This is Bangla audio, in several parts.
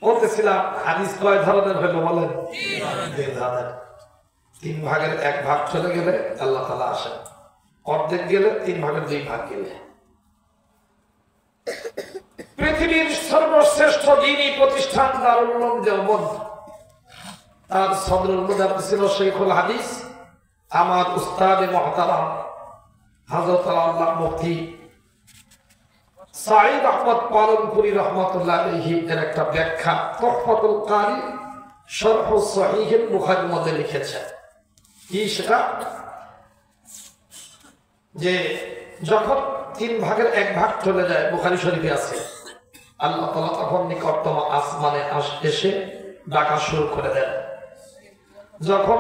বলতেছিলাম হাদিস কয় ধরনের হইল বলেন? তিন ধরনের। 3 ভাগের 1 ভাগ চলে গেলে আল্লাহ তাআলা আসেন, অর্ধেক গেলে 3 ভাগের 2 ভাগ গেলে। পৃথিবীর সর্বশ্রেষ্ঠ দ্বীনী প্রতিষ্ঠান দারুল উলুম দেওবন্দ, তার সদরুল মুদাররিস ছিল শেখুল হাদিস আমার উস্তাদ মুহতারাম হযরত আল্লাহ মুফতি সাঈদ আহমদ পালনপুরি রহমাতুল্লাহ আলাইহি এর একটা ব্যাখ্যা তুহফাতুল কারি শরহ সহিহুল বুখারীর মধ্যে লিখেছেন। কি সেটা? যে যখন 3 ভাগের 1 ভাগ চলে যায়, বুখারী শরীফে আছে, আল্লাহ তাআলা তখন নিকটতম আসমানে এসে ডাকা শুরু করে দেন। যখন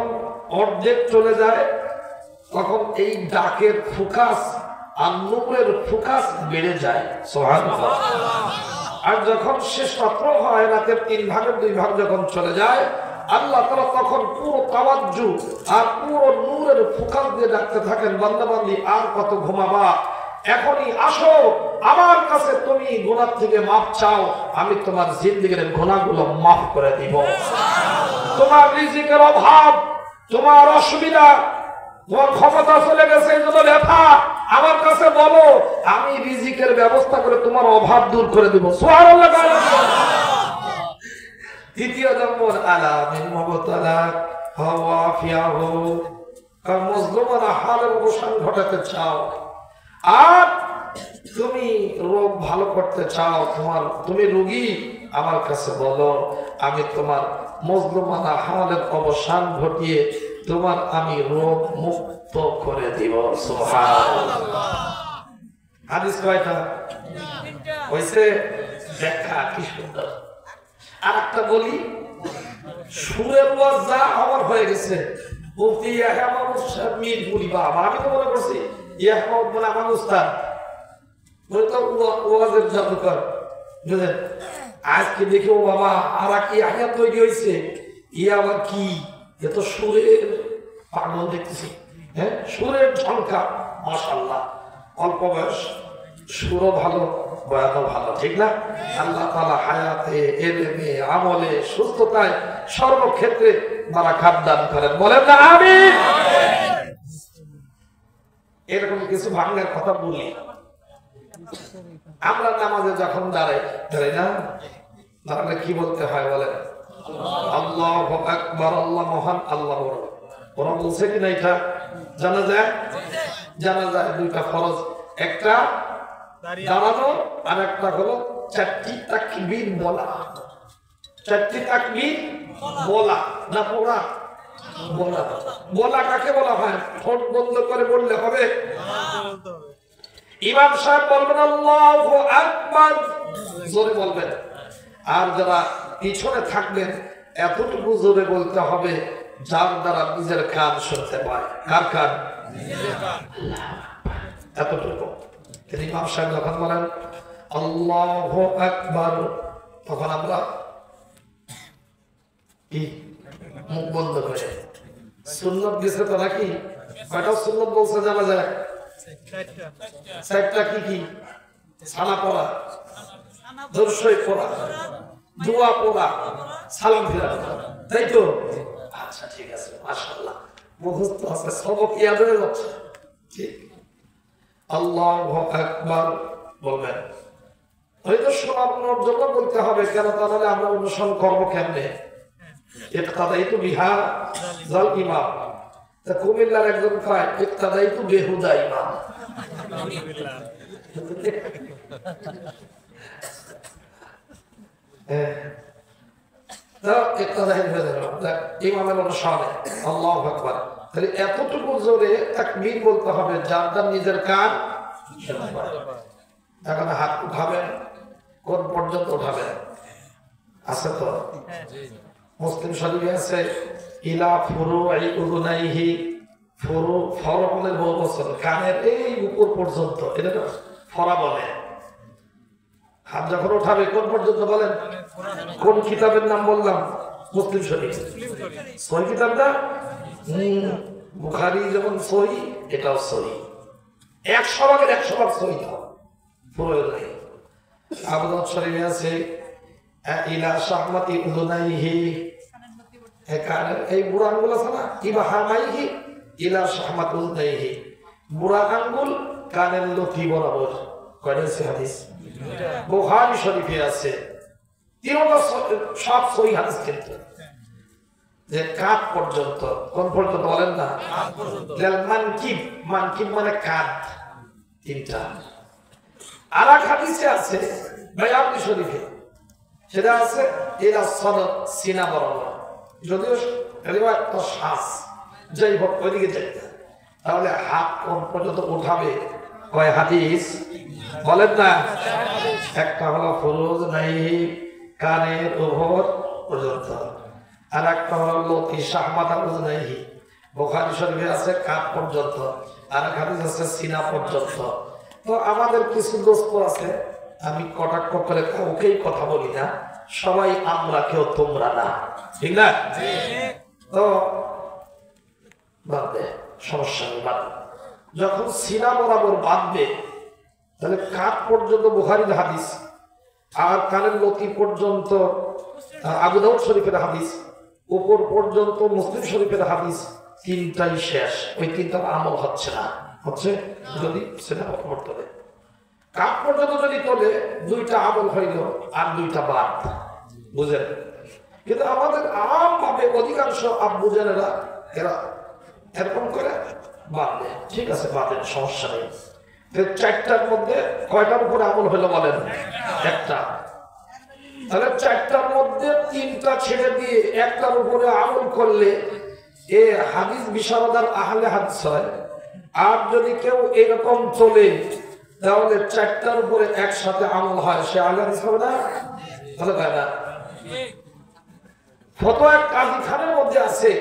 অর্ধেক চলে যায় তখন এই ডাকের ফোকাস আর নূরের ফোকাস বেড়ে যায়, সুবহানাল্লাহ। আর যখন শেষ রাত্র হয়, রাতের 3 ভাগের 2 ভাগ যখন চলে যায়, আল্লাহ তাআলা তখন পুরো তাওয়াজ্জু আর পুরো নূরের ফোকাস দিয়ে ডাকতে থাকেন, বান্দা বান্দি আর কত ঘুমাবা, এখনই আসো আমার কাছে, তুমি গুনাহ থেকে মাফ চাও, আমি তোমার জিন্দেগীর গুনাহগুলো মাফ করে দিব। তোমার রিজিকের অভাব, তোমার অসুবিধা, তোমার ক্ষমতা চলে গেছে এই জন্য ব্যথা, আমার কাছে বলো, আমি রিজিকের ব্যবস্থা করে তোমার অভাব দূর করে দিব। সুবহানাল্লাহ। দ্বিতীয় নম্বর আলামিন মুবতালা হাওয়া ফিয়াহু, কারণ মজলুমানা হালের অবসান ঘটাতে চাও আর তুমি রোগ ভালো করতে চাও, তুমি রোগী, আমার কাছে বলো, আমি তোমার মজলুমানা হালের অবসান ঘটিয়ে তোমার আমি রোগ মুক্ত করে দিব। সুবহানাল্লাহ। হাদিস কয়টা হইছে? ব্যাখ্যা কি সুন্দর। আর একটা বলি, সুরের ওয়াজ যা আমার হয়ে গেছে, মুফতি ইয়াহইয়া মাহমুদ সাহেব মিরপুরি, বাবা আমি তো মনে করছি ইয়াহইয়া মাহমুদ মানে আমার উস্তাদ, বলে তো ওয়াজের জাদুকর, বুঝলেন? আজকে দেখি ও বাবা আর কি ইয়াহইয়া তৈরি হয়েছে, ইয়া আবার কি, এ তো সুরের পাগল দেখতেছি। হ্যাঁ, সুরের ঝঙ্কা, মাশাআল্লাহ, অল্প বয়স, সুরও ভালো, বয়ানও ভালো, ঠিক না? আল্লাহ তাআলা হায়াতে, ইলমে, আমলে, সুস্থতায় সর্বক্ষেত্রে বারাকাত দান করেন, বলেন না আমিন। এরকম কিছু ভাঙার কথা বলি। আমরা নামাজে যখন দাঁড়াই না, দাঁড়ালে কি বলতে হয় বলেন? আল্লাহু আকবার, আল্লাহ মহান, আল্লাহ বড়। ওরা বলছে কিনা এটা জানা যায়? জানা যায়। 2টা ফরজ, একটা দাঁড়ানো আর একটা হলো 4টি তাকবীর বলা। 4টি তাকবীর বলা না পড়া? বলা। বলা কাকে বলা হয়? ঠোঁট বন্ধ করে বললে হবে? ইমাম সাহেব বলবেন আল্লাহু আকবার, জোরে বলবেন। আর যারা পিছনে থাকবেন এতটুকু জোরে বলতে হবে যার দ্বারা নিজের কান শুনতে পায়। কার কান? নিজের কান। এতটুকু। ইমাম সাহেব যখন বলেন আল্লাহু আকবার, তখন আমরা কি মুখ বন্ধ করে, সুন্নত দিছে তো নাকি? কয়টা সুন্নত বলছে জানা যায়? 4টা। কি কি? সানা পড়া, দরুদ পড়া, দোয়া পড়া, সালাম ফিরা, তাই তো? আচ্ছা ঠিক আছে, মাশাআল্লাহ, মুখস্থ আছে, সবক ইয়াদ হয়ে যাচ্ছে। ঠিক। আল্লাহু আকবার বলবেন, হয়তো শোনানোর জন্য বলতে হবে, কেন তাহলে আমরা অনুসরণ করবো কেমনে? ইকতাদাইতু বিহা জাল ইমাম। তা কুমিল্লার একজন কয় ইকতাদাইতু বেহুদা ইমাম। ইমামের অনুসরণে আল্লাহু আকবার, তাহলে এতটুকু জোরে তাকবীর বলতে হবে যার দ্বারা নিজের কান। এখন হাত উঠাবেন, কোন পর্যন্ত উঠাবেন? আছে তো? মুসলিম শরীফে আছে ইলা ফুরুই উযুনাইহি, ফুরু ফরা বলে বহু বছর, কানের এই উপর পর্যন্ত, এটা তো ফরা বলে। হাত যখন উঠাবে কোন পর্যন্ত বলেন? কোন কিতাবের নাম বললাম? মুসলিম শরীফ। সহিহ কিতাবটা বুখারী যেমন সহিহ, এটাও সহিহ। 100 ভাগের 100 ভাগ সহিহ, পুরো নাই। আবু দাউদ শরীফে আছে ইলা শাহমাতি উযুনাইহি, এই বুড়া আঙ্গুল আছে না, ইবা হামাইহি ইলা শাহমাতি উযুনাইহি, বুড়া আঙ্গুল কানের লতি বরাবর। কয়টা হাদিস? বুখারী শরীফে আছে। তিনটা সব সহিহ হাদিস কিন্তু, যে কাঁধ পর্যন্ত। কোন পর্যন্ত বলেন না? মানকিব, মানকিব মানে কাঁধ, তিনটা। আর এক হাদিসে আছে বায়াতি শরীফে, সেটা আছে এরা সদর, সিনা বরাবর। যদিও রিওয়ায়াত তো শ্বাস, যাই হোক ওইদিকে যাই। তাহলে হাত কোন পর্যন্ত উঠাবে? কয় হাদিস বলেন না? একটা হলো ফুরুজ নাই, কানের উপর পর্যন্ত। আর একটা হলো লতি শাহমাতা উযুনাইহি, বুখারী শরীফে আছে কাঁধ পর্যন্ত। আর এক হাদিস আছে সিনা পর্যন্ত। তো আমাদের কিছু দোস্ত আছে, আমি কটাক্ষ করে কাউকেই কথা বলি না, সবাই আমরা, কেউ তোমরা না, ঠিক না? তো বাঁধবে, সমস্যা নেই, বাঁধবে। যখন সিনা বরাবর বাঁধবে, তাহলে কাঁধ পর্যন্ত বুখারীর হাদিস, আর কানের লতি পর্যন্ত আবু দাউদ শরীফের হাদিস, উপর পর্যন্ত মুসলিম শরীফের হাদিস। তিনটাই শেষ, ওই তিনটার আমল হচ্ছে না, হচ্ছে যদি সিনা পর্যন্ত তোলে। কাঁধ পর্যন্ত যদি তোলে, দুইটা আমল হইল আর দুইটা বাদ, বুঝেন? কিন্তু আমাদের আম ভাবে অধিকাংশ আব্বু জানেরা এরা এরকম করে বাঁধে। ঠিক আছে, বাঁধেন, সমস্যা নেই। চারটার মধ্যে কয়টার উপরে আমল হলো বলেন? একটা। তাহলে চারটার মধ্যে তিনটা ছেড়ে দিয়ে একটার উপরে আমল করলে এ হাদিস বিশারদার আহলে হাদিস হয়। আর যদি কেউ এরকম চলে, তাহলে চারটার উপরে একসাথে আমল হয়, সে আহলে হাদিস হবে না? তাহলে হয় না। ফতোয়া কাজী খানের মধ্যে আছে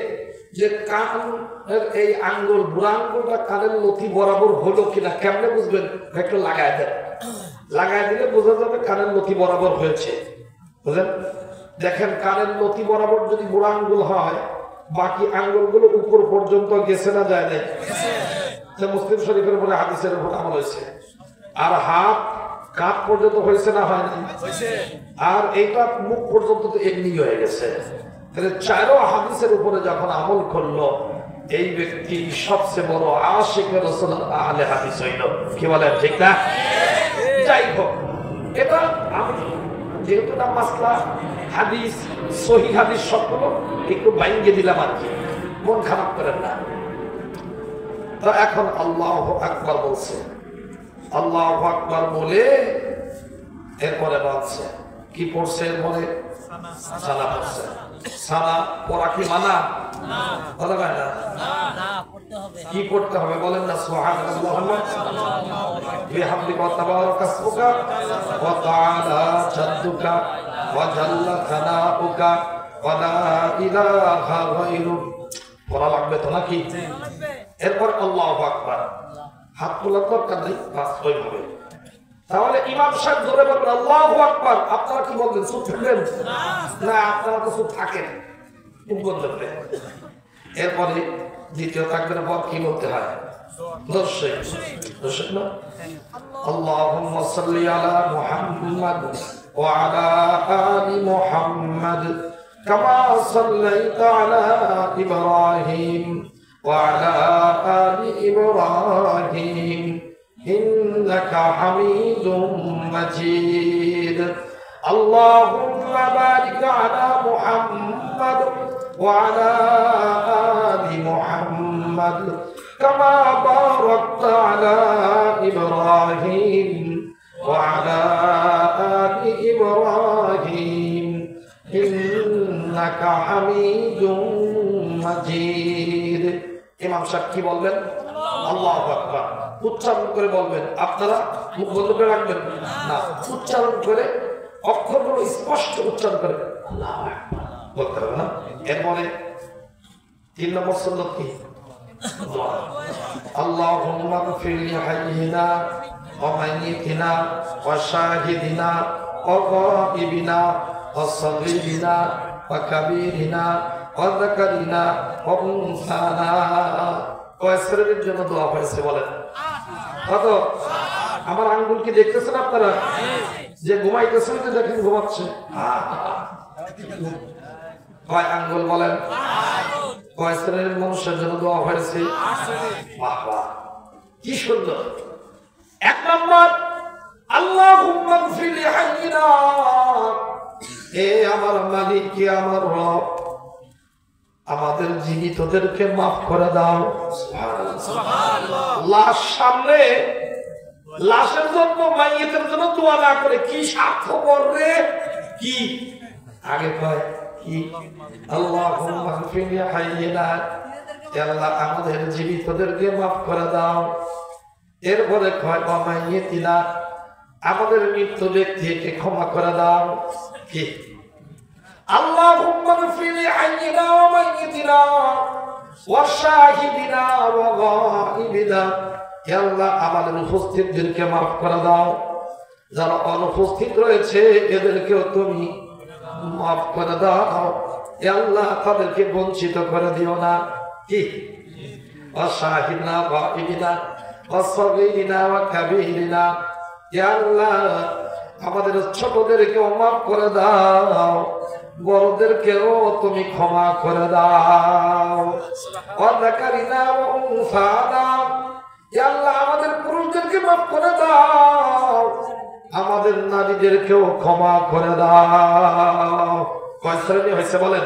যে কানের এই আঙ্গুল, বুড়া আঙ্গুলটা কানের লতি বরাবর হলো কিনা কেমনে বুঝবেন? একটু লাগাই দেন, লাগাই দিলে বোঝা যাবে কানের লতি বরাবর হয়েছে, বুঝলেন? দেখেন, কানের লতি বরাবর যদি বুড়া আঙ্গুল হয়, বাকি আঙ্গুলগুলো উপর পর্যন্ত গেছে না যায় নাই? মুসলিম শরীফের উপরে হাদিসের উপর আমল হয়েছে। আর হাত কাঁধ পর্যন্ত হয়েছে না হয় নাই? আর এইটা মুখ পর্যন্ত তো এমনি হয়ে গেছে। তাহলে চারো হাদিসের উপরে যখন আমল করলো, এই ব্যক্তি সবচেয়ে বড় আশিকে রাসূল আহলে হাদিস হইল। কি বলেন, ঠিক না? যাই হোক, এটা আমি যেহেতু না মাসলা হাদিস, সহিহ হাদিস সবগুলো একটু বাইঙ্গে দিলাম আর কি, মন খারাপ করেন না। তো এখন আল্লাহু আকবার বলছে, আল্লাহু আকবার বলে এরপরে বলছে কি পড়ছে? এরপরে সানা পড়ছে। সানা পড়া কি মানা? বলা যায় না। কি পড়তে হবে বলেন না? সুবহানাল্লাহ বিহামদিহি ওয়া তাবারাকা ইসমুকা ওয়া তাআলা জাদ্দুকা ওয়া জাল্লা সানাউকা ওয়া লা ইলাহা গায়রুক। পড়া লাগবে তো নাকি? এরপর আল্লাহু আকবার, হাত তোলার দরকার নেই, বাস ওইভাবে। তাহলে ইমাম সাহেব জোরে বলবেন আল্লাহু আকবার, আপনারা কি বলবেন? চুপ থাকবেন না? আপনারা তো চুপ থাকেন, বলবেন। এরপরে দ্বিতীয় তাকবীরের পর কি বলতে হয়? দর্শক দর্শক না, আল্লাহুম্মা সাল্লি আলা মুহাম্মাদ ওয়া আলা আলি মুহাম্মাদ কামা সাল্লাইতা আলা ইব্রাহিম ওয়া আলা আলি ইব্রাহিম ইন্নাকা হামিদুম মাজিদ। আল্লাহুম্মা বারিক আলা মুহাম্মাদ ওয়া আলা আলি মুহাম্মাদ কামা বারাকতা আলা ইব্রাহিম ওয়া আলা আলি ইব্রাহিম ইন্নাকা হামিদুম মাজিদ। ইমাম সাহেব কি বলবেন? আল্লাহু আকবার উচ্চারণ করে বলবেন। আপনারা মুখ বন্ধ করে রাখবেন না, উচ্চারণ করে অক্ষরগুলো স্পষ্ট উচ্চারণ করে আল্লাহু আকবার বলতে হবে না। এরপরে 3 নম্বর সুন্নাত কি? আল্লাহুম্মা গফির লি হাইয়িনা ওয়া মাইয়িতিনা ওয়া শাহিদিনা ওয়া গায়িবিনা ওয়া সাগীরিনা ওয়া কাবীরিনা ওয়া যাকারিনা ওয়া উনসানা। কয় শ্রেণীর জন্য দোয়া হয়েছে বলেন? কত? আমার আঙ্গুল কি দেখতেছেন আপনারা? যে ঘুমাইতেছেন যে দেখেন ঘুমাচ্ছে। কয় আঙ্গুল বলেন? কয় শ্রেণীর মানুষের জন্য দোয়া হয়েছে? বাবা কি সুন্দর। এক নম্বর, আল্লাহুম্মা গফির লিহাইয়িনা, হে আমার মালিক, হে আমার রব, আমাদের জীবিতদেরকে মাফ করে দাও। সুবহানাল্লাহ। লাশ সামনে, লাশের জন্য মাইয়িতের জন্য দোয়া না করে কি স্বার্থপর রে? কি আগে কয় কি? আল্লাহুম্মা গফির লিহাইয়িনা, হে আল্লাহ আমাদের জীবিতদেরকে মাফ করে দাও। এরপরে কয় মাইয়িতিনা, আমাদের মৃত ব্যক্তিকে ক্ষমা করে দাও। কি? আল্লাহুম্মা গফির লিহাইয়িনা ওয়া মাইয়িতিনা ওয়া শাহিদিনা ওয়া গায়িবিনা, হে আল্লাহ আমাদের উপস্থিতদেরকে মাফ করে দাও, যারা অনুপস্থিত রয়েছে এদেরকেও তুমি মাফ করে দাও। হে আল্লাহ তাদেরকে বঞ্চিত করে দিও না। কি? ওয়া শাহিদিনা ওয়া গায়িবিনা ওয়া সাগীরিনা ওয়া কাবীরিনা, হে আল্লাহ আমাদের ছোটদেরকেও মাফ করে দাও, বড়দেরকেও তুমি ক্ষমা করে দাও। ওয়াযাকারিনা ওয়া উনসানা, হে আল্লাহ আমাদের পুরুষদেরকে মাফ করে দাও, আমাদের নারীদেরকেও ক্ষমা করে দাও। কয় শ্রেণী হয়েছে বলেন?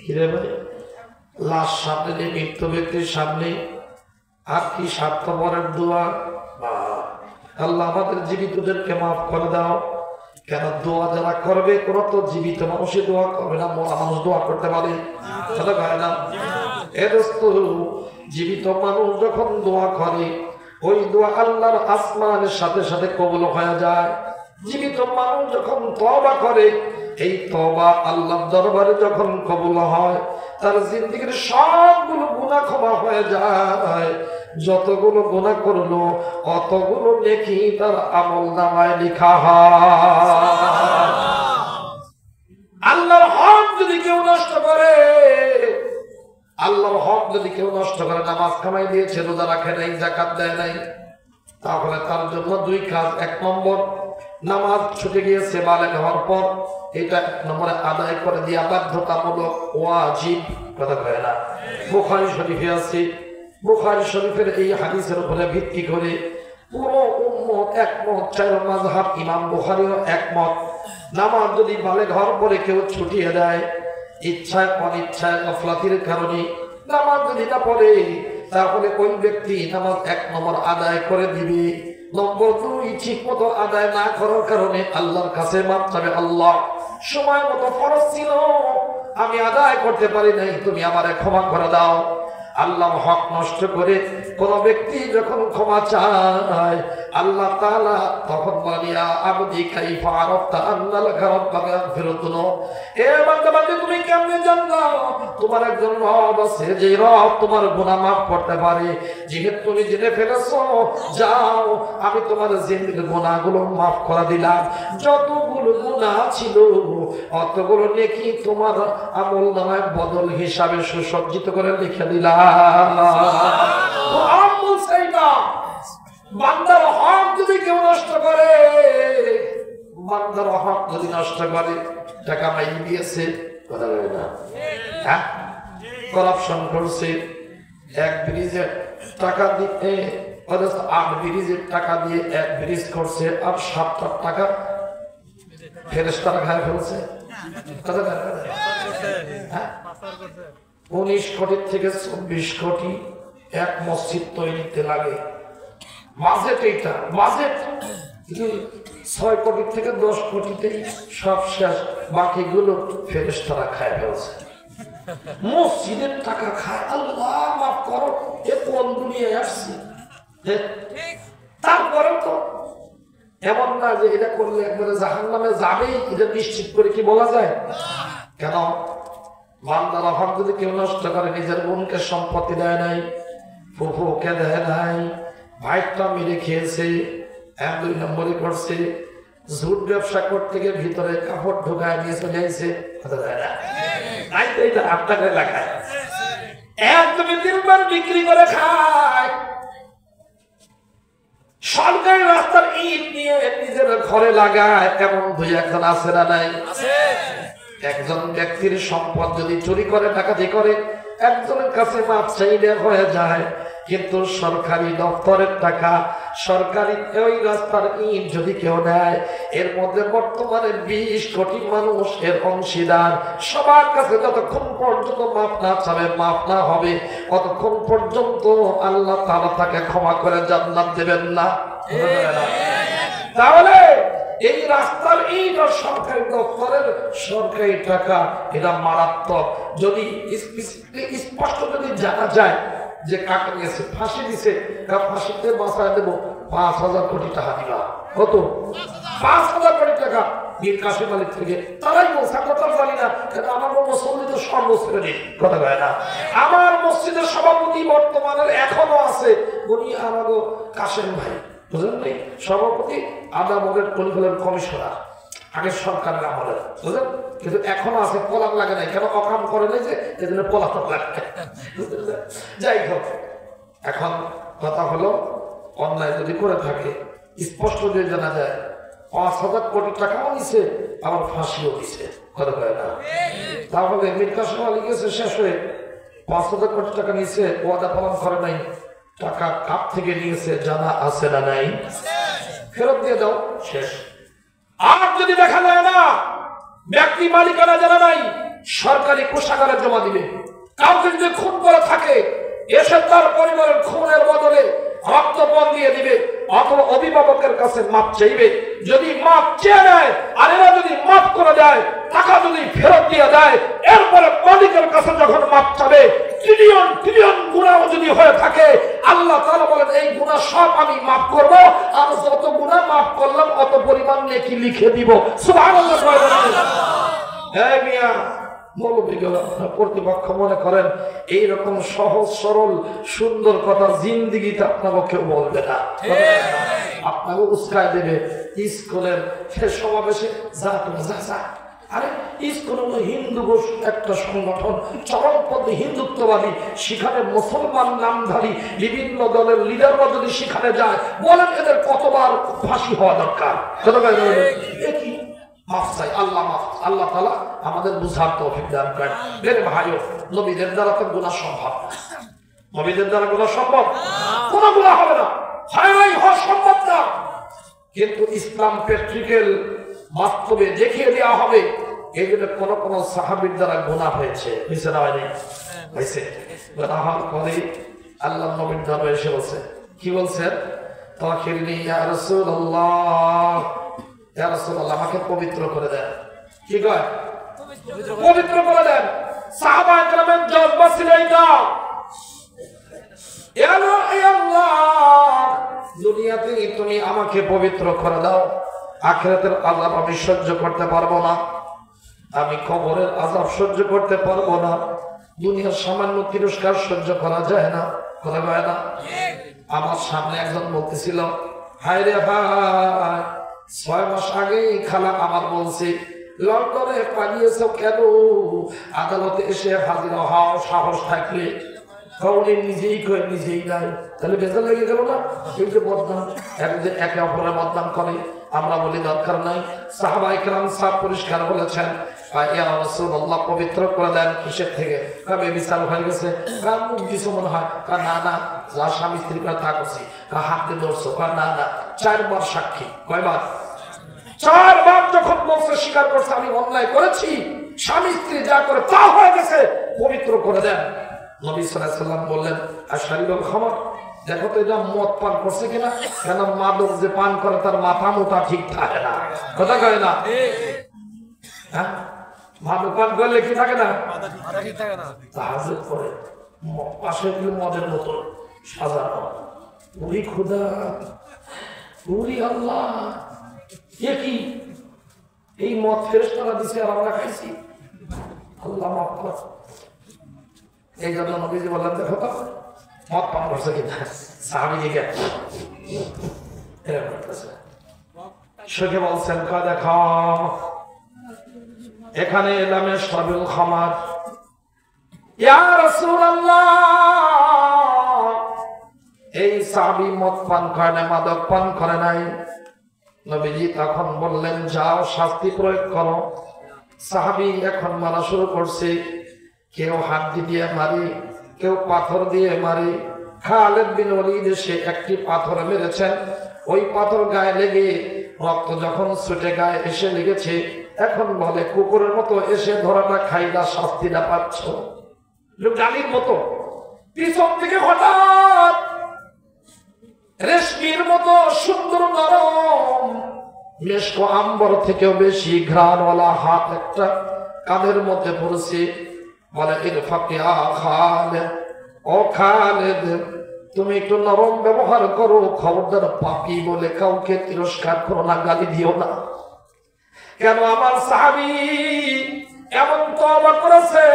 কিরে ভাই, লাশ সামনে, মৃত ব্যক্তির সামনে, আর কি স্বার্থপরের দোয়া। আল্লাহ আমাদের জীবিতদেরকে মাফ করে দাও। কেন দোয়া যারা করবে, কোন তো জীবিত মানুষই দোয়া করবে না, মরা মানুষ দোয়া করতে পারে না? এ দোস্ত, জীবিত মানুষ যখন দোয়া করে ওই দোয়া আল্লাহর আসমানের সাথে সাথে কবুল হয়ে যায়। জীবিত মানুষ যখন তওবা করে, এই তওবা আল্লাহর দরবারে যখন কবুল হয়, তার জিন্দেগীর সবগুলো গুনাহ ক্ষমা হয়ে যায়। যতগুলো গুনাহ করলো অতগুলো নেকি তার আমলনামায় লেখা হয়। আল্লাহর হক যদি কেউ নষ্ট করে, আল্লাহর হক যদি কেউ নষ্ট করে, নামাজ কামাই দিয়েছে, রোজা রাখে নাই, যাকাত দেয় নাই, তাহলে তার জন্য দুই কাজ। এক নম্বর, নামাজ ছুটে গিয়েছে বালেগ হওয়ার পর, এটা এক নম্বরে আদায় করে দিয়া বাধ্যতামূলক, ওয়াজিব। কথা কয় না? বুখারী শরীফে আছে। বুখারী শরীফের এই হাদিসের উপরে ভিত্তি করে পুরো উম্মত একমত, চার মাযহাব, ইমাম বুখারীও একমত। নামাজ যদি বালেগ হওয়ার পরে কেউ ছুটিয়ে দেয়, ইচ্ছায় অনিচ্ছায় গাফলাতির কারণে নামাজ যদি না পড়ে, তাহলে ওই ব্যক্তি নামাজ এক নম্বর আদায় করে দিবে। নম্বর দুই, ঠিক মতো আদায় না করার কারণে আল্লাহর কাছে মাপ চাবে, আল্লাহ সময় মতো ফরজ ছিল, আমি আদায় করতে পারি নাই, তুমি আমারে ক্ষমা করে দাও। আল্লাহ হক নষ্ট করে কোন ব্যক্তি যখন ক্ষমা চায়, আল্লাহ তাআলা তখন বলিয়া আবদি কাইফা আরাফতা আন্না লাকা রাব্বাকা ইয়াগফিরুন, এ বান্দা বান্দী তুমি কেমনে জানলা তোমার একজন রব আছে, যে রব তোমার গুনাহ মাফ করতে পারে। যেহেতু তুমি জেনে ফেলেছো, যাও আমি তোমার জিন্দেগীর গুনাহগুলো মাফ করে দিলাম। যতগুলো গুনাহ ছিল অতগুলো নেকি তোমার আমলনামায় বদল হিসাবে সুসজ্জিত করে লিখে দিলাম। বান্দার হক যদি কেউ নষ্ট করে, বান্দার হক যদি নষ্ট করে, টাকা মাই দিয়েছে, কথা বলে না, হ্যাঁ, করাপশন করছে, এক ব্রিজের টাকা দিয়ে 8 ব্রিজের টাকা দিয়ে এক ব্রিজ করছে, আর 7 টাকা ফেরেশতারা খায় ফেলছে। 19 কোটি থেকে 24 কোটি এক মসজিদ তৈরিতে লাগে। বাজেট, এইটা বাজেট 6 কোটি থেকে 10 কোটিতেই সব শেষ, বাকিগুলো ফেরেশতারা খায় ফেলছে। মসজিদের টাকা খায়, আল্লাহ মাফ করো, এ কোন দুনিয়ায় আসছে? তারপরে তো এমন না যে এটা করলে একবারে জাহান্নামে যাবেই, এটা নিশ্চিত করে কি বলা যায়? কেন? বান্দার হক যদি কেউ নষ্ট করে, নিজের বোনকে সম্পত্তি দেয় নাই, ফুফুকে দেয় নাই, ভাইটা মেরে খেয়েছে, 2 নম্বরে করছে, ঝুট ব্যবসা করতে গিয়ে ভিতরে কাপড় ঢুকায় নিয়ে চলে আসছে, আপনাকে এলাকায় 1 2 3 বার বিক্রি করে খায়, সরকারি রাস্তার ইট নিয়ে নিজের ঘরে লাগায়, এমন দুই একজন আছে না নাই? একজন ব্যক্তির সম্পদ যদি চুরি করে, ডাকাতি করে, একজনের কাছে মাপ চাইলে হয়ে যায়। কিন্তু সরকারি দপ্তরের টাকা, সরকারি ওই রাস্তার ইট যদি কেউ নেয়, এর মধ্যে বর্তমানে 20 কোটি মানুষ এর অংশীদার। সবার কাছে যতক্ষণ পর্যন্ত মাপ না চাবে, মাপ না হবে, ততক্ষণ পর্যন্ত আল্লাহ তাআলা তাকে ক্ষমা করে জান্নাত দেবেন না। তাহলে এই রাস্তার ইট আর সরকারি দপ্তরের সরকারি টাকা, এটা মারাত্মক। যদি স্পষ্ট যদি জানা যায় যে কাকে নিয়েছে, ফাঁসি দিছে, ফাঁসিতে বাঁচায় দেবো 5,000 কোটি টাকা দিবা। কত? 5,000 কোটি টাকা মীর কাসেম আলী থেকে। তারাই বলছে, কথা জানি না, আমার মুসল্লি তো সর্বশ্রেণী, কথা কয় না। আমার মসজিদের সভাপতি বর্তমানের এখনো আছে, উনি আমারও কাসেম ভাই, বুঝলেন নি? সভাপতি আদামদের কলিগুলোর কমিশনার, আগের সরকারের আমলের, বুঝলেন? কিন্তু এখনো আছে, পলাক লাগে নাই। কেন? অকাম করে নাই যে, এই জন্য পলাক লাগে। যাই হোক, এখন কথা হলো, অন্যায় যদি করে থাকে, স্পষ্ট যদি জানা যায় 5,000 কোটি টাকাও নিছে, আবার ফাঁসিও দিছে, কথা কয় না? তাহলে মীর কাসেম আলী গেছে শেষ হয়ে, 5,000 কোটি টাকা নিছে, ওয়াদা পালন করে নাই। টাকা কাপ থেকে নিয়েছে জানা আছে না নাই? ফেরত দিয়ে দাও, শেষ। আর যদি দেখা যায় না ব্যক্তি মালিকানা জানা নাই, সরকারি কোষাগারে জমা দিবে। কাউকে যদি খুন করে থাকে, এসে তার পরিবারের খুনের বদলে রক্তপণ দিয়ে দিবে, অথবা অভিভাবকের কাছে মাপ চাইবে। যদি মাপ চেয়ে নেয় আর এরা যদি মাপ করে দেয়, টাকা যদি ফেরত দিয়ে দেয়, এরপরে মালিকের কাছে যখন মাপ চাবে, ট্রিলিয়ন ট্রিলিয়ন গুনাহ যদি হয়ে থাকে, আল্লাহ তাআলা বলেন এই গুনাহ সব আমি মাফ করব, আর যত গুনাহ মাফ করলাম অত পরিমাণ নেকি লিখে দিব। সুবহানাল্লাহ। হ্যাঁ মিয়া, কর্তৃপক্ষ মনে করেন এইরকম সহজ সরল সুন্দর কথা জিন্দিগিতে আপনাকে কেউ বলবে না, আপনাকে উস্কায় দেবে। স্কুলের সমাবেশে যা যা, আরে স্কুল হলো হিন্দু একটা সংগঠন, চরমপন্থী হিন্দুত্ববাদী, সেখানে মুসলমান নামধারী বিভিন্ন দলের লিডাররা যদি সেখানে যায়, বলেন এদের কতবার ফাঁসি হওয়া দরকার? মাফ চাই, আল্লাহ মাফ, আল্লাহ তাআলা আমাদের বুঝার তৌফিক দান করেন। মেরে ভাইও, নবীদের দ্বারা তো গুনাহ সম্ভব না, নবীদের দ্বারা গুনাহ সম্ভব, কোনো গুনাহ হবে না, হয় হওয়া সম্ভব না। কিন্তু ইসলাম প্র্যাকটিক্যাল বাস্তবে দেখিয়ে দেওয়া হবে। এই জন্য কোন কোন সাহাবীর দ্বারা গুনাহ হয়েছে, হয়েছে না হয়নি? হয়েছে। গুনাহ হওয়ার পরে আল্লাহ নবীর দরবারে এসে বলছে, কি বলছেন? তাখিরনি ইয়া রাসূলুল্লাহ, ইয়া রাসূলুল্লাহ আমাকে পবিত্র করে দেন। কি কয়? পবিত্র করে দেন। সাহাবা کرامের জজ্বা ছিল এটা, ইয়া আল্লাহ দুনিয়াতে তুমি আমাকে পবিত্র করে দাও, আখিরাতের আযাব আমি সহ্য করতে পারবো না, আমি কবরের আযাব সহ্য করতে পারবো না, দুনিয়ার সামান্য তিরস্কার সহ্য করা যায় না, কথা কয় না? আমার সামনে একজন বলতেছিল, হায় রে ভাই, 6 মাস আগে খালা আমার বলছে লন্ডনে পালিয়েছ কেন, আদালতে এসে হাজির হও সাহস থাকলে। কাউকে নিজেই কয়ে নিজেই নাই, তাহলে বেজার লেগে গেল না? এই যে বদনাম, একে অপরের বদনাম করে, আমরা বলি দরকার নাই। সাহাবায়ে কেরাম সব পরিষ্কার বলেছেন, ইয়া রাসূলুল্লাহ পবিত্র করে দেন। কিসের থেকে? কবে বিচার হয়ে গেছে? মুখ কিছু মনে হয়, না না যা স্বামী স্ত্রী করে তা করছি, হাতে ধরছো, না না 4 বার সাক্ষী। কয়বার? 4 বার যখন বলছে, স্বীকার করছে আমি অন্যায় করেছি, স্বামী স্ত্রী যা করে তা হয়ে গেছে, পবিত্র করে দেন। নবী সাল্লাল্লাহু আলাইহি ওয়াসাল্লাম বললেন, আশহাদু খামার, দেখো তো এটা মদ পান করছে কিনা, কেন মাদক যে পান করে তার মাথা মোটা ঠিক থাকে না, কথা কয় না? হ্যাঁ, মাদক পান করলে কি থাকে না? মাথা ঠিক থাকে না। তাহাজ্জুদ করে পাশে মদের বোতল সাজানো, ওই খোদা, ওরে আল্লাহ, এ কি? এই মদ ফেরেশতারা দিছে আর আমরা খাইছি, আল্লাহ মাফ কর। এই জন্য নবীজি বললেন, দেখো তো মদ পান করছে কিনা। সাহাবীকে শোকে বলছেন, দেখো এখানে এলামে সবিল খামার। ইয়া রাসূলুল্লাহ, এই সাহাবী মদ পান করে না, মাদক পান করে নাই। নবীজি তখন বললেন, যাও শাস্তি প্রয়োগ করো। সাহাবী এখন মারা শুরু করছে, কেউ হাড্ডি দিয়ে মারি, কেউ পাথর দিয়ে মারি। খালিদ বিন ওয়ালিদ সে একটি পাথর মেরেছেন, ওই পাথর গায়ে লেগে রক্ত যখন ছুটে গায়ে এসে লেগেছে, এখন বলে কুকুরের মতো এসে ধরাটা খাইলা শাস্তিটা পাচ্ছ। গালির মতো পিছন থেকে হঠাৎ রেশমির মতো সুন্দর নরম মেশকো আম্বর থেকেও বেশি ঘ্রাণওয়ালা হাত একটা কাঁধের মধ্যে পড়েছে। বলে ইরফাকে খালেদ, ও খালেদ তুমি একটু নরম ব্যবহার করো, খবরদার পাপী বলে কাউকে তিরস্কার করো না, গালি দিও না। কেন আমার সাহাবী এমন তওবা করেছে,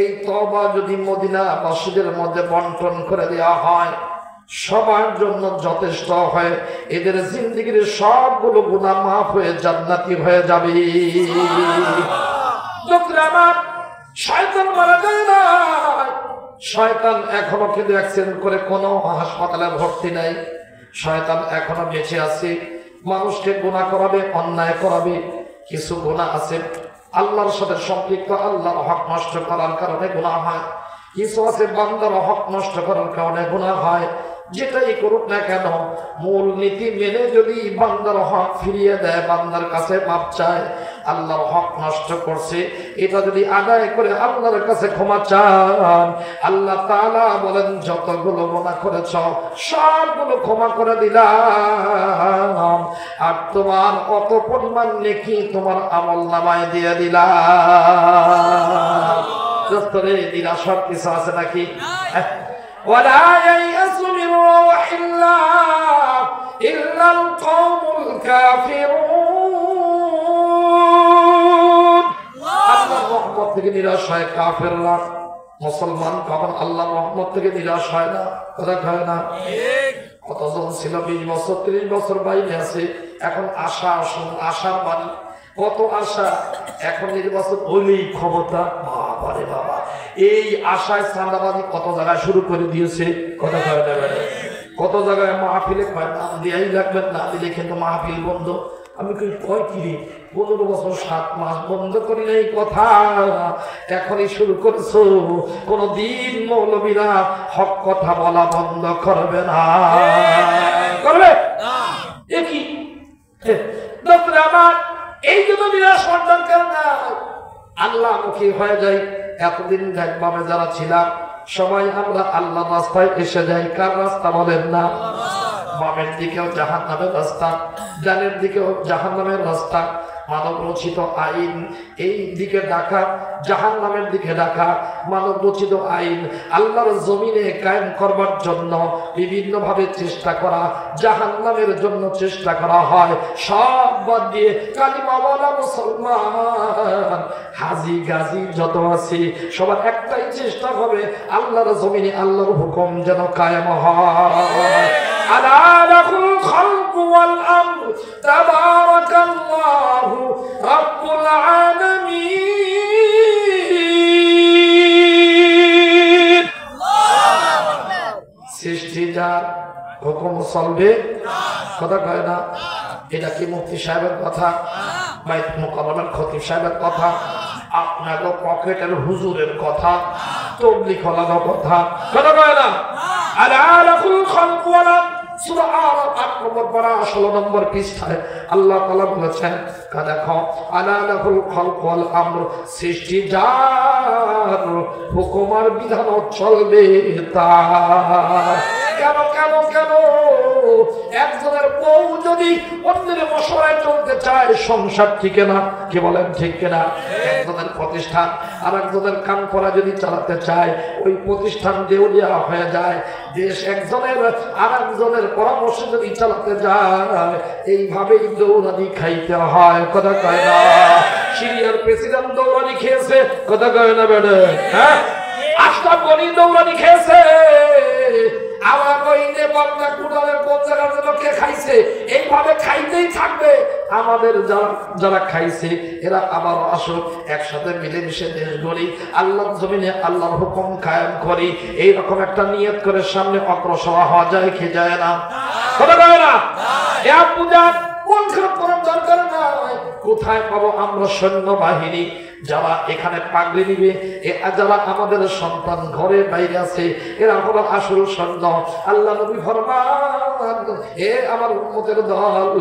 এই তওবা যদি মদিনা মসজিদের মধ্যে বন্টন করে দেওয়া হয় সবার জন্য যথেষ্ট হয়, এদের জিন্দেগির সবগুলো গুনাহ মাফ হয়ে জান্নাতি হয়ে যাবে। আমার শয়তান মারা যায় না, শয়তান এখনো কিন্তু অ্যাক্সিডেন্ট করে কোনো হাসপাতালে ভর্তি নাই, শয়তান এখনো বেঁচে আছে, মানুষকে গুনাহ করাবে, অন্যায় করাবে। কিছু গুনাহ আছে আল্লাহর সাথে সম্পৃক্ত, আল্লাহর হক নষ্ট করার কারণে গুনাহ হয়। কিছু আছে বান্দার হক নষ্ট করার কারণে গুনাহ হয়। যেটাই করুক না কেন মূল নীতি মেনে যদি বান্দার হক ফিরিয়ে দেয়, বান্দার কাছে মাপ চায়, আল্লাহর হক নষ্ট করছে এটা যদি আদায় করে আল্লাহর কাছে ক্ষমা চান, আল্লাহ তাআলা বলেন যতগুলো গুনাহ করেছ সবগুলো ক্ষমা করে দিলাম, আর তোমার অত পরিমাণ নেকি তোমার আমলনামায় দিয়ে দিলাম। দোস্তরে নিরাশার কিছু আছে নাকি? ولا ييأس من روح الله إلا القوم الكافرون। আল্লাহর রহমত থেকে নিরাশ হয় কাফেররা, মুসলমান কখন আল্লাহর রহমত থেকে নিরাশ হয় না? কথা কয় না? কতজন ছিল 20 বছর 30 বছর বাইরে আছে, এখন আশা আশার বাণী, কত আশা, এখন নির্বাচন হইলেই ক্ষমতা। বাবারে বাবা, এই আশায় চাঁদাবাজি কত জায়গায় শুরু করে দিয়েছে। কথা কয় না? কত জায়গায় মাহফিলে কয় নাম দেয়াই লাগবেন, না দিলে কিন্তু মাহফিল বন্ধ। আমি কই কি রে, 15 বছর 7 মাস বন্ধ করি নাই কথা, এখনই শুরু করছো। কোনদিন মৌলবীরা হক কথা বলা বন্ধ করবে না, করবে এ কি আমার এই জন্য নিরাশ হওয়ার দরকার না, আল্লাহ মুখী হয়ে যাই। এতদিন দেখবামে যারা ছিলাম সবাই আমরা আল্লাহ রাস্তায় এসে যাই। কার রাস্তা বলেন না? বামের দিকেও জাহান্নামের রাস্তা, ডানের দিকেও জাহান্নামের রাস্তা। মানব রচিত আইন এই দিকে ডাকা, জাহান্নামের দিকে ডাকা। মানব রচিত আইন আল্লাহর জমিনে কায়েম করবার জন্য বিভিন্ন ভাবে চেষ্টা করা, জাহান্নামের জন্য চেষ্টা করা হয়। সব বাদ দিয়ে কালিমাওয়ালা মুসলমান হাজি গাজী যত আছে সবার একটাই চেষ্টা হবে, আল্লাহর জমিনে আল্লাহর হুকুম যেন কায়েম হয়। আলা লাহুল খালকু ওয়াল আমর তাবারাকাল্লাহু রাব্বুল আলামিন। সৃষ্টি যার, হুকুম চলবে। কথা কয় না? এটা কি মুফতি সাহেবের কথা? বাইত মুকাররমের খতিব সাহেবের কথা? আপনারও পকেটের হুজুরের কথা? তবলিগ ওয়ালার কথা? কথা কয় না? আলা লাহুল খালকু ওয়াল আমর সূরা আরাফ ৮ নম্বর পারা ১৬ নম্বর পৃষ্ঠায় আল্লাহ তাআলা বলেছেন, দেখো আলা লাহুল খালকু ওয়াল আমর, সৃষ্টি যার, হুকুম আর বিধান চলবে তার। কেন কেন কেন? একজনের বউ যদি অন্যের মশলায় চলতে চায় সংসার টিকে না। কি বলেন ঠিক কিনা? একজনের প্রতিষ্ঠান আর একজনের কান করা যদি চালাতে চায় ওই প্রতিষ্ঠান দেউলিয়া হয়ে যায়। দেশ একজনের আর একজনের পরামর্শ যদি চালাতে যায় এইভাবেই দৌড়ানি খাইতে হয়। কথা কয় না? সিরিয়ার প্রেসিডেন্ট দৌড়ানি খেয়েছে। কথা কয় না বেড়ে? হ্যাঁ, আশরাফ গনি দৌড়ানি খেয়েছে। আমার ওই নেপালটা কুড়ালের কোন জায়গার জন্য কে খাইছে, এইভাবে খাইতেই থাকবে। আমাদের যারা খাইছে এরা আবার আসুক, একসাথে মিলেমিশে দেশ গড়ি, আল্লাহর জমিনে আল্লাহর হুকুম কায়েম করি। এইরকম একটা নিয়ত করে সামনে অগ্রসর হওয়া যায় কি যায় না? কথা কয় না? কোথায় পাবো আমরা সৈন্যবাহিনী যারা এখানে পাগড়ি নিবে, যারা আমাদের সন্তান ঘরে বাইরে আছে, এরা হলো আসল সৈন্য। আল্লাহ নবী ফরমান, এ আমার উম্মতের দল,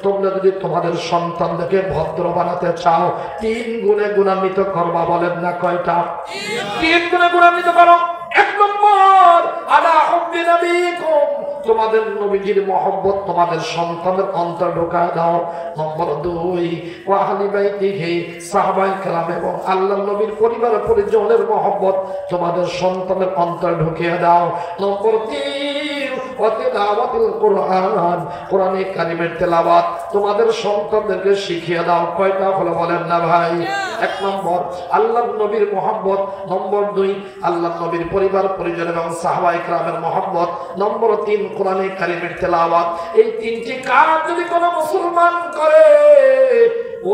তোমরা যদি তোমাদের সন্তানদেরকে ভদ্র বানাতে চাও 3 গুণে গুণান্বিত করবা। বলেন না কয়টা? 3 গুণে গুণান্বিত করো। 1 নম্বর, আলা হুব্বি নবীকুম, তোমাদের নবীজির মহব্বত তোমাদের সন্তানের অন্তরে ঢোকায় দাও। নম্বর 2, ওয়া আহলি বাইতিহি, সাহাবায়ে কেরাম এবং আল্লাহর নবীর পরিবার পরিজনের মহব্বত তোমাদের সন্তানের অন্তরে ঢুকিয়ে দাও। নম্বর 3, ওয়া তিলাওয়াতুল কুরআন, কোরআনে কারিমের তেলাওয়াত তোমাদের সন্তানদেরকে শিখিয়ে দাও। কয়টা হলো বলেন না ভাই? 1 নম্বর আল্লাহর নবীর মহব্বত, নম্বর 2 আল্লাহর নবীর পরিবার পরিজন এবং সাহাবায়ে কেরামের মহব্বত, নম্বর 3 কোরআনে কারিমের তেলাওয়াত। এই 3টি কাজ যদি কোনো মুসলমান করে,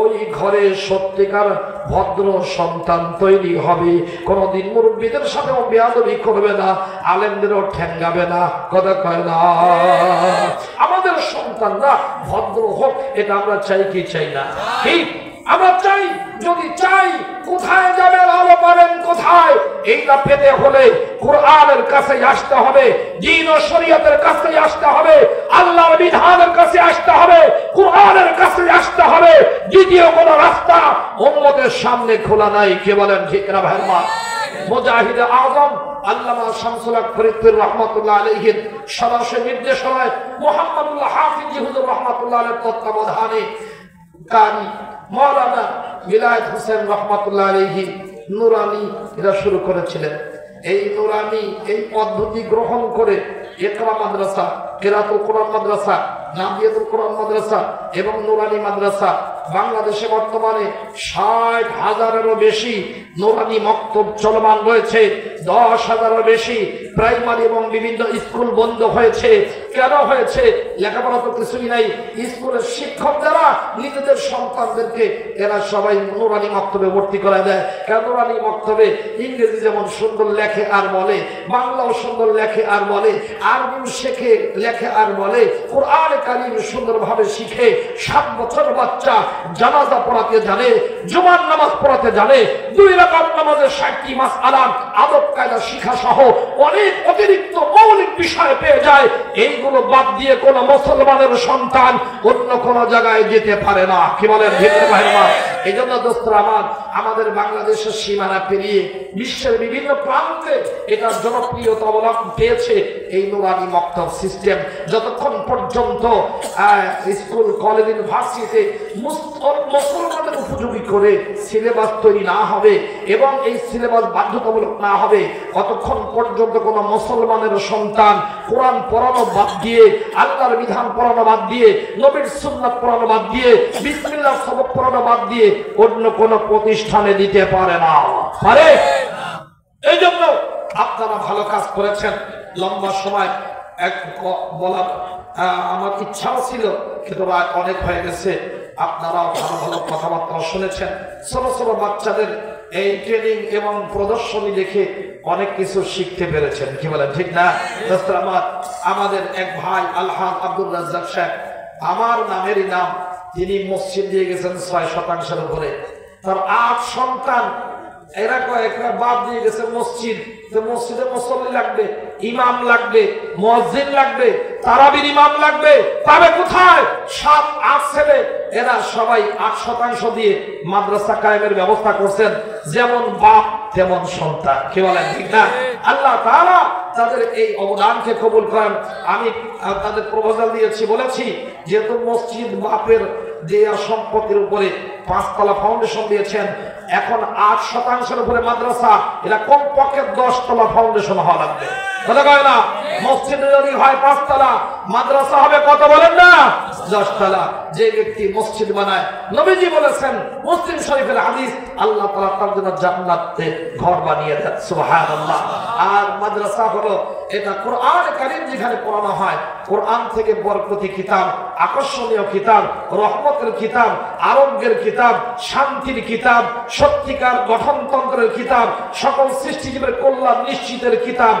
ওই ঘরে সত্যিকার ভদ্র সন্তান তৈরি হবে। কোনদিন মুরব্বীদের সাথেও বেয়াদবি করবে না, আলেমদেরও ঠেঙ্গাবে না। কথা কয় না? আমাদের সন্তানরা ভদ্র হোক, এটা আমরা চাই কি চাই না? ঠিক আমরা চাই। যদি চাই, কোথায় যাবে ভালো পারেন কোথায়? এইটা পেতে হলে কোরআনের কাছে আসতে হবে, দ্বীন ও শরীয়তের কাছে আসতে হবে, আল্লাহর বিধানের কাছে আসতে হবে, কোরআনের কাছে আসতে হবে। দ্বিতীয় কোন রাস্তা উম্মতের সামনে খোলা নাই। কে বলেন ঠিক না ভাই? মুজাহিদ আযম আল্লামা শামসুল হক ফরিদপুর রাহমাতুল্লাহ আলাইহির সরাসরি নির্দেশনায় মুহাম্মদুল্লাহ হাফিজ হুজুর রাহমাতুল্লাহ আলাইহির তত্ত্বাবধানে কারি মাওলানা বিলায়েত হোসেন রাহমাতুল্লাহ আলাইহি নুরানি এরা শুরু করেছিলেন। এই নুরানি এই পদ্ধতি গ্রহণ করে ইকরা মাদ্রাসা, কিরাতুল কোরআন মাদ্রাসা, নাবিয়াতুল কোরআন মাদ্রাসা এবং নুরানি মাদ্রাসা বাংলাদেশে বর্তমানে 60,000-এরও বেশি নুরানি মক্তব চলমান রয়েছে। 10,000-এরও বেশি প্রাইমারি এবং বিভিন্ন স্কুল বন্ধ হয়েছে। কেন হয়েছে? লেখাপড়া তো কিছুই নাই। স্কুলের শিক্ষক যারা নিজেদের সন্তানদেরকে এরা সবাই নুরানি মক্তবে ভর্তি করে দেয়। কেন? নুরানি মক্তবে ইংরেজি যেমন সুন্দর লেখে আর বলে, বাংলাও সুন্দর লেখে আর বলে, আরবিও শেখে লেখে আর বলে, কোরআন কারীম সুন্দরভাবে শিখে। 7 বছর বাচ্চা জানাজা পড়াতে জানে, জুমার নামাজ পড়াতে জানে, 2 রাকাত নামাজের 60টি মাসআলা আদব কায়দা শিখা সহ অনেক অতিরিক্ত মৌলিক বিষয় পেয়ে যায়। এইগুলো বাদ দিয়ে কোন মুসলমানের সন্তান অন্য কোন জায়গায় যেতে পারে না। কি বলেন ভাই? এই জন্য দোস্তরা আমার, আমাদের বাংলাদেশের সীমানা পেরিয়ে বিশ্বের বিভিন্ন প্রান্তে এটা জনপ্রিয়তা অবলম্বন পেয়েছে এই নুরানি মক্তব সিস্টেম। যতক্ষণ পর্যন্ত স্কুল, কলেজ, ইউনিভার্সিটিতে মুসলমানদের উপযোগী করে সিলেবাস তৈরি না হবে এবং এই সিলেবাস বাধ্যতামূলক না হবে, ততক্ষণ পর্যন্ত কোন মুসলমানের সন্তান কোরআন পড়ানো বাদ দিয়ে, আল্লাহর বিধান পড়ানো বাদ দিয়ে, নবীর সুন্নাত পড়ানো বাদ দিয়ে, বিসমিল্লাহর সবক পড়ানো বাদ দিয়ে অন্য কোন প্রতিষ্ঠানে দিতে পারে না। পারে? এই জন্য আপনারা ভালো কাজ করেছেন। লম্বা সময় বলার আমার ইচ্ছাও ছিল, কিন্তু অনেক হয়ে গেছে। আপনারা ভালো ভালো কথাবার্তা শুনেছেন। ছোট ছোট বাচ্চাদের এই ট্রেনিং এবং প্রদর্শনী দেখে অনেক কিছু শিখতে পেরেছেন। কি বলেন ঠিক না? আমাদের এক ভাই আলহাজ আব্দুর রাজ্জাক সাহেব, আমার নামেরই নাম, তিনি মসজিদ দিয়ে গেছেন 6% উপরে। তার 8 সন্তান, এরা কয়েকটা বাদ দিয়ে গেছে মসজিদ। মসজিদে মুসল্লি লাগবে, ইমাম লাগবে, মুয়াজ্জিন লাগবে, তারাবির ইমাম লাগবে, পাবে কোথায়? 7-8 ছেলে, এরা সবাই 8% দিয়ে মাদ্রাসা কায়েমের ব্যবস্থা করছেন। যেমন বাপ তেমন সন্তান। কি বলেন ঠিক না? আল্লাহ তাআলা তাদের এই অবদানকে কবুল করেন। আমি তাদের প্রপোজাল দিয়েছি, বলেছি যেহেতু মসজিদ বাপের দেয়া সম্পত্তির উপরে 5 তলা ফাউন্ডেশন দিয়েছেন, এখন 8% উপরে মাদ্রাসা, এটা কমপক্ষে 10 তলা ফাউন্ডেশন হওয়া লাগবে। কথা কয় না? মসজিদে যদি হয় 5 তলা, মাদ্রাসা হবে কত বলেন না? 10 তলা। যে ব্যক্তি মসজিদ বানায়, নবীজি বলেছেন মুসলিম শরীফের হাদিস, আল্লাহ তাআলা তার জন্য জান্নাতে ঘর বানিয়ে দেন। সুবহানাল্লাহ। আর মাদ্রাসা হলো এটা কোরআন কারীম যেখানে পড়ানো হয়, কোরআন থেকে বরকতি কিতাব, আকর্ষণীয় কিতাব, রহমতের কিতাব, আরোগ্যের কিতাব, শান্তির কিতাব, সত্যিকার গঠনতন্ত্রের কিতাব, সকল সৃষ্টিজীবের কল্যাণ নিশ্চিতের কিতাব,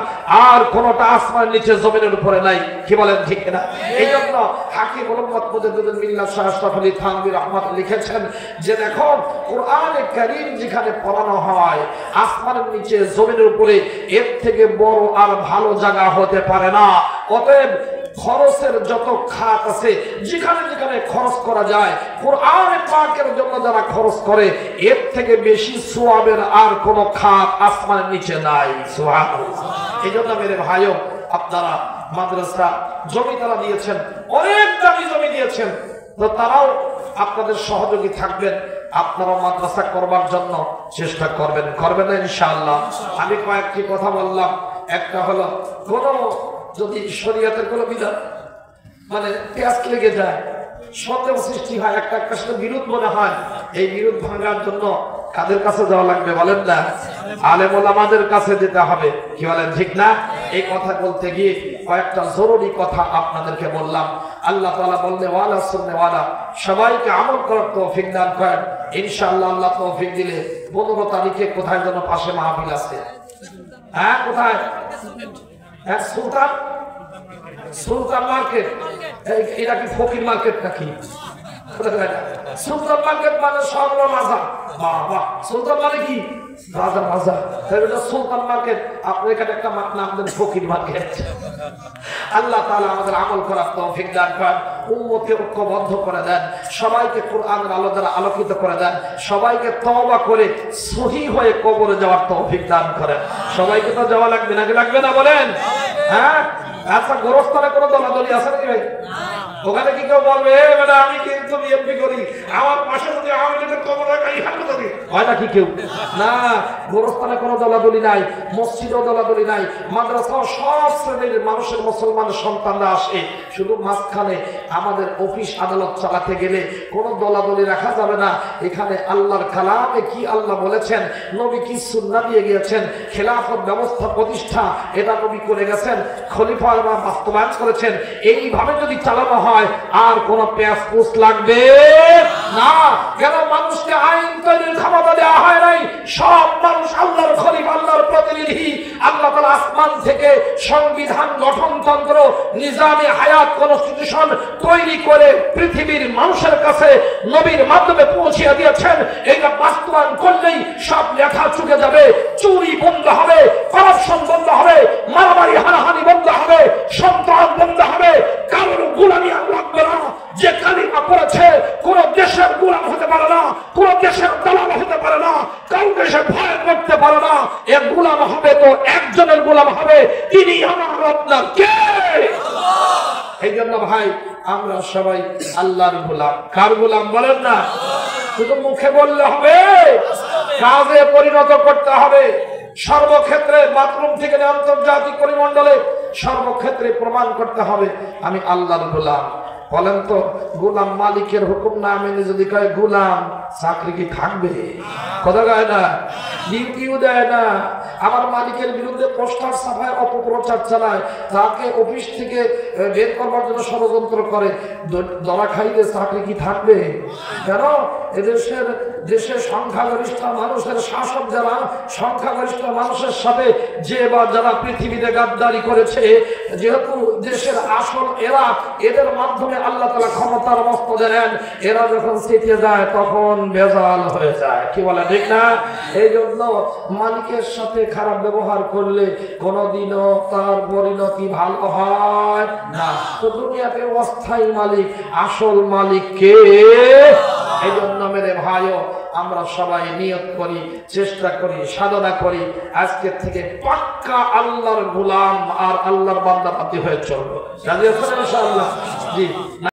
আর কোনটা আসমানের নিচে জমিনের উপরে নাই। কি বলেন ঠিক না? এই জন্য হাকিম উম্মত মুজাদ্দিদ মিল্লাত শাহ আশরাফ আলী থানভী রাহমাতুল্লাহ লিখেছেন যে দেখো কোরআন কারীম যেখানে পড়ানো হয় আসমানের নিচে জমিনের উপরে, এর থেকে বড় আর ভালো জায়গা হতে পারে না। অতএব খরচের যত খাত আছে, যেখানে যেখানে খরচ করা যায়, কোরআন পাকের জন্য যারা খরচ করে, এর থেকে বেশি সওয়াবের আর কোন খাত আসমানের নিচে নাই। সুবহানাল্লাহ। এই জন্য মেরে ভাইও, আপনারা মাদ্রাসা জমি তারা দিয়েছেন, অনেক দামি জমি দিয়েছেন, তো তারাও আপনাদের সহযোগী থাকবেন। আপনারা মাদ্রাসা করবার জন্য চেষ্টা করবেন, করবেন না ইনশাআল্লাহ? আমি কয়েকটি কথা বললাম। একটা হলো কোন যদি শরীয়তের কোনো বিধান মানে পেঁয়াজ লেগে যায়, সন্দেহ সৃষ্টি হয়, একটা একটা সাথে বিরোধ মনে হয়, এই বিরোধ ভাঙার জন্য কাদের কাছে যাওয়া লাগবে বলেন না? আলেম ওলামাদের কাছে যেতে হবে। কি বলেন ঠিক না? এই কথা বলতে গিয়ে কয়েকটা জরুরি কথা আপনাদেরকে বললাম। আল্লাহ তাআলা বললেন ওয়ালা সুন্নাহ ওয়ালা, সবাইকে আমল করার তৌফিক দান করেন ইনশাআল্লাহ। আল্লাহ তৌফিক দিলে 15 তারিখে কোথায় যেন পাশে মাহফিল আছে। হ্যাঁ, কোথায়? হ্যাঁ, সুলতান মার্কেট। এটা কি ফকির মার্কেট নাকি? সুলতান মার্কেট মানে সরল মাজা। বাবা, সুলতান মানে কি? রাজা মাজা। সুলতান মার্কেট, আপনার এখানে একটা নাম দেন ফকির মার্কেট। আল্লাহ তাআলা আমাদের আমল করার তৌফিক দান করেন, উম্মতকে ঐক্যবদ্ধ করে দেন, সবাইকে কোরআনের আলো দ্বারা আলোকিত করে দেন, সবাইকে তওবা করে সহিহ হয়ে কবরে যাওয়ার তৌফিক দান করেন। সবাইকে তো যাওয়া লাগবে নাকি লাগবে না বলেন? হ্যাঁ। আচ্ছা, গোরস্থানে কোনো দলাদলি আছে নাকি ভাই? ওখানে কি কেউ বলবে বেটা আমি কিন্তু বিএনপি করি, আমার পাশে যদি আওয়ামী লীগের কবর রাখা হয় নাকি কেউ? না, গোরস্থানে কোনো দলাদলি নাই, মসজিদও দলাদলি নাই, মাদ্রাসাও সব শ্রেণীর মানুষের মুসলমানের সন্তানরা আসে। শুধু মাঝখানে আমাদের অফিস আদালত চালাতে গেলে কোনো দলাদলি রাখা যাবে না। এখানে আল্লাহর কালামে কি আল্লাহ বলেছেন, নবী কি সুন্নাহ দিয়ে গিয়েছেন, খেলাফত ব্যবস্থা প্রতিষ্ঠা এটা নবী করে গেছেন, খলিফা বাস্তবায়ন করেছেন। এইভাবে যদি চালানো হয় আর কোন পেঁয়াজ পুষ লাগবে না। কেন মানুষকে আইন তৈরির ক্ষমতা দেওয়া হয় নাই? সব মানুষ আল্লাহর খলিফা, আল্লাহর প্রতিনিধি। আল্লাহ তাআলা আসমান থেকে সংবিধান, গঠনতন্ত্র, নিজামে হায়াত, কনস্টিটিউশন তৈরি করে পৃথিবীর মানুষের কাছে নবীর মাধ্যমে পৌঁছিয়ে দিয়েছেন। এটা বাস্তবায়ন করলেই সব লেখা চুকে যাবে, চুরি বন্ধ হবে, করাপশন বন্ধ হবে, মারামারি হানাহানি বন্ধ হবে, সন্ত্রাস বন্ধ হবে, কারোর গোলামি আর লাগবে না। যে কালিমা পড়েছে কোন দেশের গোলাম হতে পারে না, কোন দেশের দালাল হতে পারে না, কাউকে সে ভয় করতে পারে না। এক গোলাম হবে তো একজনের গোলাম হবে, তিনি আমার আপনার কে? এই জন্য ভাই আমরা সবাই আল্লাহর গোলাম। কার গোলাম বলেন না? শুধু মুখে বললে হবে, কাজে পরিণত করতে হবে। সর্বক্ষেত্রে, বাথরুম থেকে আন্তর্জাতিক পরিমণ্ডলে সর্বক্ষেত্রে প্রমাণ করতে হবে আমি আল্লাহর গোলাম। বলেন তো, গোলাম মালিকের হুকুম না মেনে যদি কয় গোলাম, চাকরি কি থাকবে? কথা কয় না, ডিউটিও দেয় না। আমার মালিকের বিরুদ্ধে পোস্টার ছাপায়, অপপ্রচার চালায়, তাকে অফিস থেকে বের করবার জন্য ষড়যন্ত্র করে, ধরা খাইলে চাকরি কি থাকবে? কেন? দেশের সংখ্যাগরিষ্ঠ মানুষের শাসক যারা, সংখ্যাগরিষ্ঠ মানুষের সাথে যে বা যারা পৃথিবীতে গাদ্দারি করেছে, যেহেতু দেশের আসল এরা, এদের মাধ্যমে আল্লাহ তাআলা ক্ষমতার মস্ত দেন, এরা যখন সিটে যায় তখন বেজাল হয়ে যায়। কি বলে ঠিক না? এই জন্য মালিকের সাথে খারাপ ব্যবহার করলে কোনোদিনও তার পরিণতি ভালো হয় না। তো দুনিয়াতে অস্থায়ী মালিক, আসল মালিক কে? এই জন্য মেরে ভাইও আমরা সবাই নিয়ত করি, চেষ্টা করি, সাধনা করি, আজকের থেকে পাক্কা আল্লাহর গোলাম আর আল্লাহর বান্দা হয়ে চলবো। রাজি আছেন ইনশাআল্লাহ? জি।